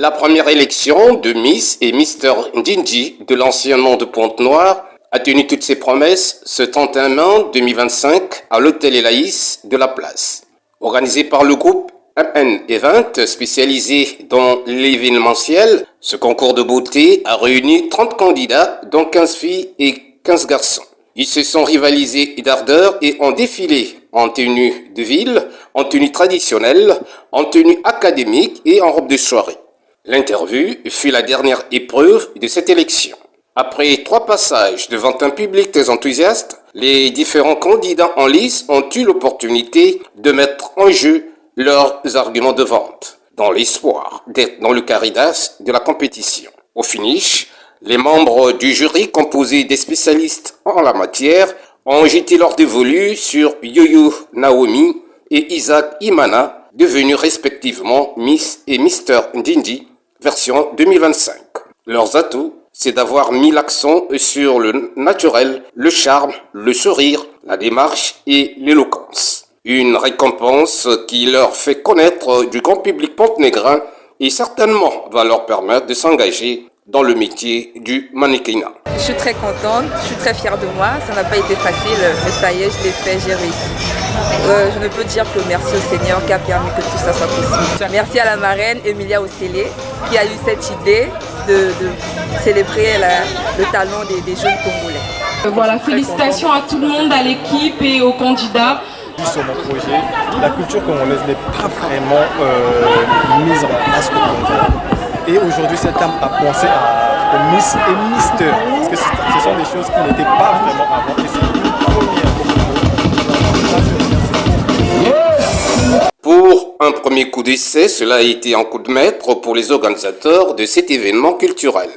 La première élection de Miss et Mister Ndingi de l'ancien nom de Pointe-Noire a tenu toutes ses promesses ce 31 mai 2025 à l'hôtel Elaïs de la Place. Organisé par le groupe MN Event spécialisé dans l'événementiel, ce concours de beauté a réuni 30 candidats dont 15 filles et 15 garçons. Ils se sont rivalisés d'ardeur et ont défilé en tenue de ville, en tenue traditionnelle, en tenue académique et en robe de soirée. L'interview fut la dernière épreuve de cette élection. Après 3 passages devant un public très enthousiaste, les différents candidats en lice ont eu l'opportunité de mettre en jeu leurs arguments de vente, dans l'espoir d'être dans le caridas de la compétition. Au finish, les membres du jury, composé des spécialistes en la matière, ont jeté leur dévolu sur Yoyo Naomi et Isaac Imana, devenus respectivement Miss et Mister Ndingi, version 2025. Leurs atouts, c'est d'avoir mis l'accent sur le naturel, le charme, le sourire, la démarche et l'éloquence. Une récompense qui leur fait connaître du grand public pontenégrin et certainement va leur permettre de s'engager dans le métier du mannequinat. Je suis très contente, je suis très fière de moi. Ça n'a pas été facile, mais ça y est, je l'ai fait, j'ai réussi. Je ne peux dire que merci au Seigneur qui a permis que tout ça soit possible. Merci à la marraine Emilia Osélé qui a eu cette idée de célébrer le talent des jeunes Congolais. Voilà, félicitations à tout le monde, à l'équipe et aux candidats. Sur mon projet, la culture congolaise n'est pas vraiment mise en place au Congo. Et aujourd'hui, cette dame a pensé au Miss et Mister, parce que ce sont des choses qui n'étaient pas vraiment avant. Et c'est une première. Pour un premier coup d'essai, cela a été un coup de maître pour les organisateurs de cet événement culturel.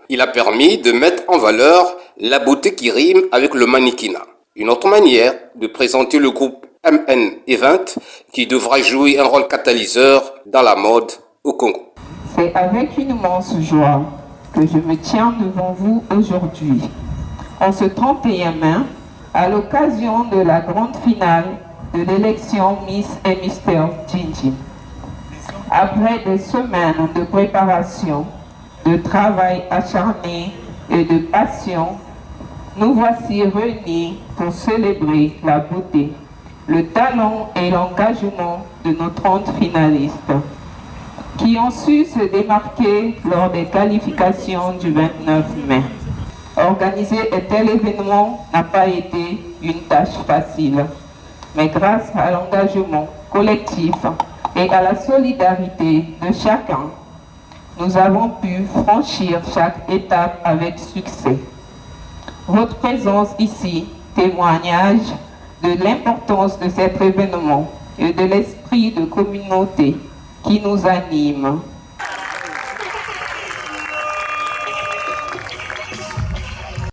Il a permis de mettre en valeur la beauté qui rime avec le mannequinat. Une autre manière de présenter le groupe MN Event qui devra jouer un rôle catalyseur dans la mode au Congo. C'est avec une immense joie que je me tiens devant vous aujourd'hui, en ce 31 mai, à l'occasion de la grande finale de l'élection Miss et Mister Ndingi. Après des semaines de préparation, de travail acharné et de passion, nous voici réunis pour célébrer la beauté, le talent et l'engagement de nos 30 finalistes qui ont su se démarquer lors des qualifications du 29 mai. Organiser un tel événement n'a pas été une tâche facile, mais grâce à l'engagement collectif et à la solidarité de chacun, nous avons pu franchir chaque étape avec succès. Votre présence ici témoignage de l'importance de cet événement et de l'esprit de communauté qui nous anime.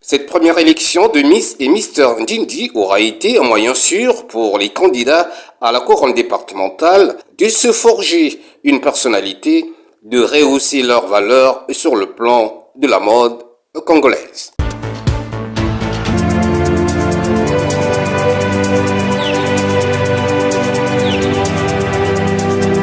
Cette première élection de Miss et Mister Ndingi aura été un moyen sûr pour les candidats à la couronne départementale de se forger une personnalité, de rehausser leur valeur sur le plan de la mode congolaise.